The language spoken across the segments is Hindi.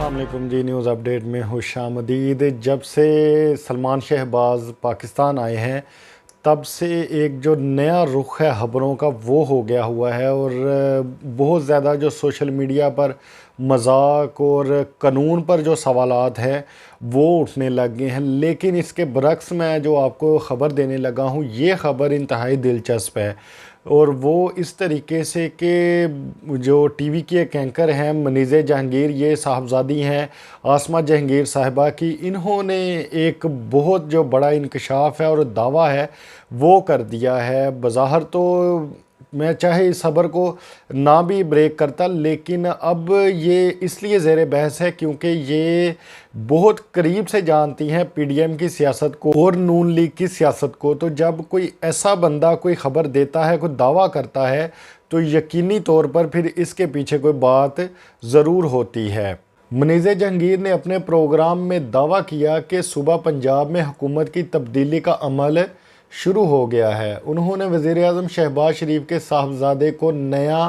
अस्सलाम वालेकुम जी। न्यूज़ अपडेट में खुशामदीद। जब से सलमान शहबाज पाकिस्तान आए हैं तब से एक जो नया रुख है ख़बरों का वो हो गया हुआ है और बहुत ज़्यादा जो सोशल मीडिया पर मजाक और कानून पर जो सवालात हैं वो उठने लग गए हैं। लेकिन इसके बरक्स मैं जो आपको ख़बर देने लगा हूँ ये ख़बर इंतहाई दिलचस्प है और वो इस तरीके से कि जो टीवी की एक एंकर हैं मनीज़े जहांगीर, ये साहबजादी हैं आसमा जहांगीर साहिबा की, इन्होंने एक बहुत जो बड़ा इंकशाफ है और दावा है वो कर दिया है। बज़ाहिर तो मैं चाहे इस खबर को ना भी ब्रेक करता, लेकिन अब ये इसलिए ज़ेर बहस है क्योंकि ये बहुत करीब से जानती हैं पीडीएम की सियासत को और नून लीग की सियासत को। तो जब कोई ऐसा बंदा कोई ख़बर देता है, कोई दावा करता है, तो यकीनी तौर पर फिर इसके पीछे कोई बात ज़रूर होती है। मनीज़े जहांगीर ने अपने प्रोग्राम में दावा किया कि सूबा पंजाब में हुकूमत की तब्दीली का अमल शुरू हो गया है। उन्होंने वज़ीर-ए-आज़म शहबाज शरीफ के साहबजादे को नया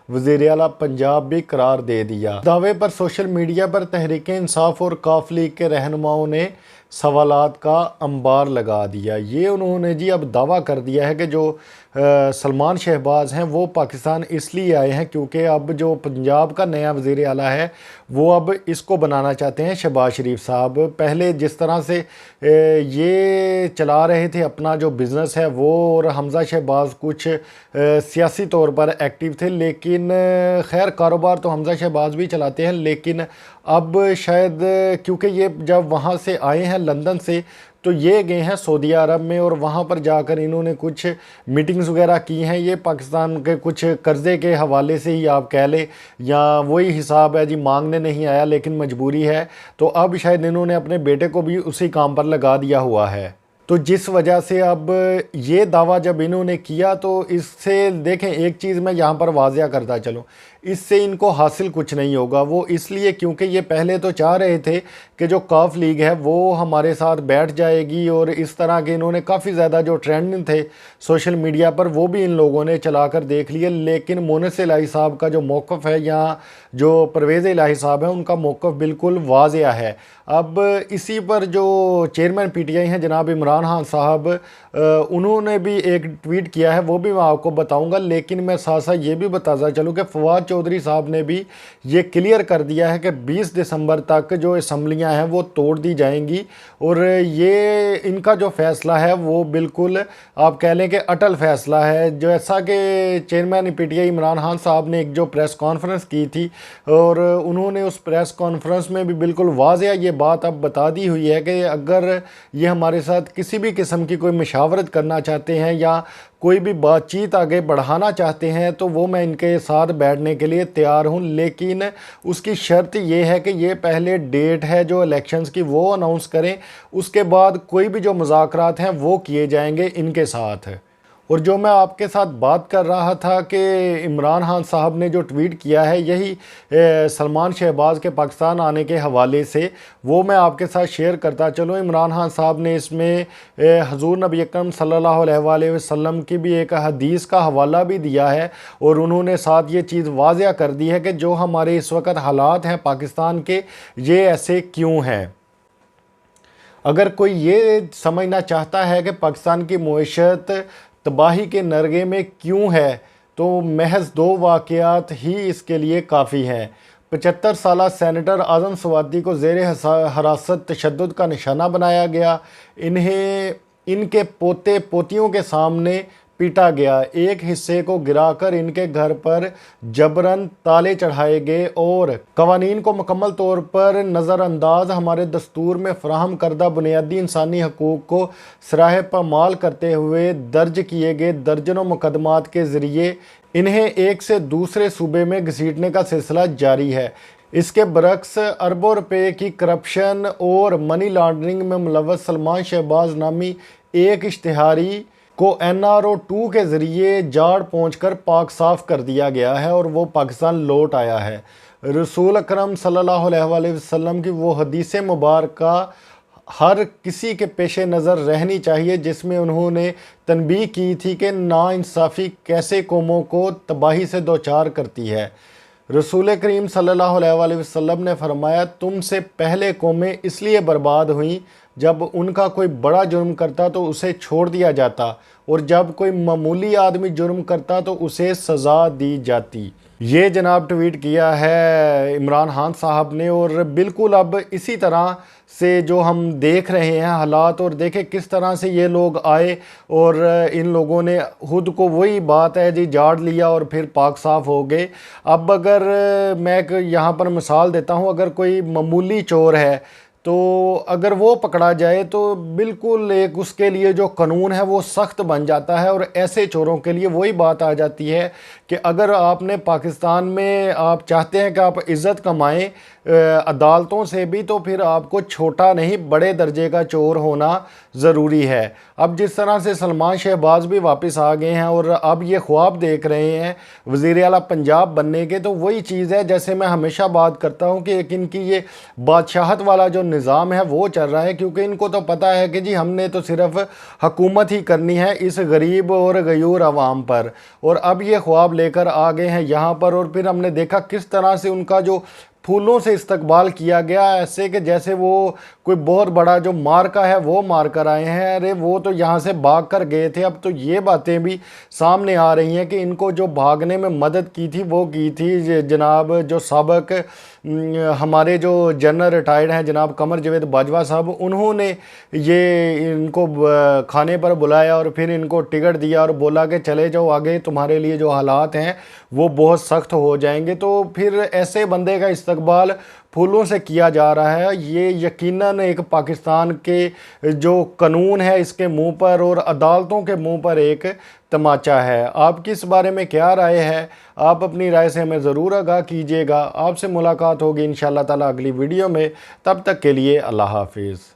वज़ीर आला पंजाब भी करार दे दिया। दावे पर सोशल मीडिया पर तहरीक इंसाफ और काफ लीग के रहनुमाओं ने सवालात का अंबार लगा दिया। ये उन्होंने जी अब दावा कर दिया है कि जो सलमान शहबाज हैं वो पाकिस्तान इसलिए आए हैं क्योंकि अब जो पंजाब का नया वज़ीर आला है वो अब इसको बनाना चाहते हैं शहबाज शरीफ साहब। पहले जिस तरह से ये चला रहे थे अपना जो बिज़नेस है वो, और हमज़ा शहबाज कुछ सियासी तौर पर एक्टिव थे, लेकिन खैर कारोबार तो हमज़ा शहबाज भी चलाते हैं, लेकिन अब शायद क्योंकि ये जब वहाँ से आए हैं लंदन से तो ये गए हैं सऊदी अरब में और वहाँ पर जाकर इन्होंने कुछ मीटिंग्स वगैरह की हैं। ये पाकिस्तान के कुछ कर्ज़े के हवाले से ही आप कह लें, या वही हिसाब है जी, मांगने नहीं आया लेकिन मजबूरी है, तो अब शायद इन्होंने अपने बेटे को भी उसी काम पर लगा दिया हुआ है। तो जिस वजह से अब ये दावा जब इन्होंने किया तो इससे देखें एक चीज़ मैं यहाँ पर वाज़िया करता चलूँ, इससे इनको हासिल कुछ नहीं होगा। वो इसलिए क्योंकि ये पहले तो चाह रहे थे कि जो काफ लीग है वो हमारे साथ बैठ जाएगी, और इस तरह के इन्होंने काफ़ी ज़्यादा जो ट्रेंड थे सोशल मीडिया पर वो भी इन लोगों ने चला कर देख लिए। लेकिन मोनिस इलाही साहब का जो मौक़िफ़ है या जो परवेज़ इलाही साहब है उनका मौक़िफ़ बिल्कुल वाज़िया है। अब इसी पर जो चेयरमैन पीटीआई हैं जनाब इमरान खान साहब, उन्होंने भी एक ट्वीट किया है, वो भी मैं आपको बताऊंगा। लेकिन मैं साथ साथ ये भी बताता चलूँ कि फवाद चौधरी साहब ने भी ये क्लियर कर दिया है कि 20 दिसंबर तक जो असम्बलियाँ हैं वो तोड़ दी जाएंगी, और ये इनका जो फ़ैसला है वो बिल्कुल आप कह लें कि अटल फ़ैसला है। जैसा कि चेयरमैन पीटीआई इमरान खान साहब ने एक जो प्रेस कॉन्फ्रेंस की थी और उन्होंने उस प्रेस कॉन्फ्रेंस में भी बिल्कुल वाज़िया ये बात अब बता दी हुई है कि अगर ये हमारे साथ किसी भी किस्म की कोई मशावरत करना चाहते हैं या कोई भी बातचीत आगे बढ़ाना चाहते हैं तो वो मैं इनके साथ बैठने के लिए तैयार हूं, लेकिन उसकी शर्त ये है कि ये पहले डेट है जो इलेक्शंस की वो अनाउंस करें, उसके बाद कोई भी जो मुज़ाकरात हैं वो किए जाएंगे इनके साथ। और जो मैं आपके साथ बात कर रहा था कि इमरान खान साहब ने जो ट्वीट किया है यही सलमान शहबाज के पाकिस्तान आने के हवाले से, वो मैं आपके साथ शेयर करता चलूँ। इमरान खान साहब ने इसमें हजूर नबी अकरम सल्लल्लाहु अलैहि वसल्लम की भी एक हदीस का हवाला भी दिया है, और उन्होंने साथ ये चीज़ वाज़िया कर दी है कि जो हमारे इस वक्त हालात हैं पाकिस्तान के ये ऐसे क्यों हैं। अगर कोई ये समझना चाहता है कि पाकिस्तान की मईशत तबाही के नरगे में क्यों है तो महज 2 वाक़यात ही इसके लिए काफ़ी हैं। 75 साला सेनेटर आज़म सवादी को ज़ेर हरासत तशद्दुद का निशाना बनाया गया, इन्हें इनके पोते पोतियों के सामने पीटा गया, एक हिस्से को गिराकर इनके घर पर जबरन ताले चढ़ाए गए और कवानीन को मुकम्मल तौर पर नज़रअंदाज हमारे दस्तूर में फ़राहम करदा बुनियादी इंसानी हकूक़ को सराहे पामाल करते हुए दर्ज किए गए दर्जनों मुकदमात के ज़रिए इन्हें एक से दूसरे सूबे में घसीटने का सिलसिला जारी है। इसके बरक्स अरबों रुपए की करप्शन और मनी लॉन्ड्रिंग में मुलव्वस सलमान शहबाज नामी एक इश्तिहारी को NRO 2 के ज़रिए जाड़ पहुँचकर पाक साफ़ कर दिया गया है और वो पाकिस्तान लौट आया है। रसूल अकरम सल्लल्लाहु अलैहि वसल्लम की वो हदीस मुबारक हर किसी के पेश नज़र रहनी चाहिए जिसमें उन्होंने तनबीह की थी कि नाइंसाफ़ी कैसे कौमों को तबाही से दोचार करती है। रसूल करीम सल्लल्लाहु अलैहि वसल्लम ने फरमाया, तुमसे पहले कौमें इसलिए बर्बाद हुई जब उनका कोई बड़ा जुर्म करता तो उसे छोड़ दिया जाता, और जब कोई मामूली आदमी जुर्म करता तो उसे सज़ा दी जाती। ये जनाब ट्वीट किया है इमरान खान साहब ने। और बिल्कुल अब इसी तरह से जो हम देख रहे हैं हालात, और देखें किस तरह से ये लोग आए और इन लोगों ने खुद को, वही बात है जी, जाड़ लिया और फिर पाक साफ़ हो गए। अब अगर मैं यहाँ पर मिसाल देता हूँ, अगर कोई मामूली चोर है तो अगर वो पकड़ा जाए तो बिल्कुल एक उसके लिए जो कानून है वो सख्त बन जाता है। और ऐसे चोरों के लिए वही बात आ जाती है कि अगर आपने पाकिस्तान में आप चाहते हैं कि आप इज़्ज़त कमाएं अदालतों से भी, तो फिर आपको छोटा नहीं बड़े दर्जे का चोर होना ज़रूरी है। अब जिस तरह से सलमान शहबाज भी वापस आ गए हैं और अब ये ख्वाब देख रहे हैं वज़ीर आला पंजाब बनने के, तो वही चीज़ है जैसे मैं हमेशा बात करता हूँ कि इनकी ये बादशाहत वाला जो निज़ाम है वो चल रहा है, क्योंकि इनको तो पता है कि जी हमने तो सिर्फ हुकूमत ही करनी है इस गरीब और गयूर आवाम पर। और अब ये ख्वाब लेकर आ गए हैं यहाँ पर। और फिर हमने देखा किस तरह से उनका जो फूलों से इस्तकबाल किया गया, ऐसे कि जैसे वो कोई बहुत बड़ा जो मार्का है वो मार कर आए हैं। अरे वो तो यहाँ से भाग कर गए थे। अब तो ये बातें भी सामने आ रही हैं कि इनको जो भागने में मदद की थी वो की थी जनाब जो साबिक हमारे जो जनरल रिटायर्ड हैं जनाब कमर जावेद बाजवा साहब, उन्होंने ये इनको खाने पर बुलाया और फिर इनको टिकट दिया और बोला कि चले जाओ आगे, तुम्हारे लिए जो हालात हैं वो बहुत सख्त हो जाएंगे। तो फिर ऐसे बंदे का इस्तकबाल फूलों से किया जा रहा है। ये यकीनन एक पाकिस्तान के जो कानून है इसके मुंह पर और अदालतों के मुंह पर एक तमाचा है। आपकी इस बारे में क्या राय है? आप अपनी राय से हमें ज़रूर आगाह कीजिएगा। आपसे मुलाकात होगी इंशाअल्लाह ताला अगली वीडियो में। तब तक के लिए अल्लाह हाफिज़।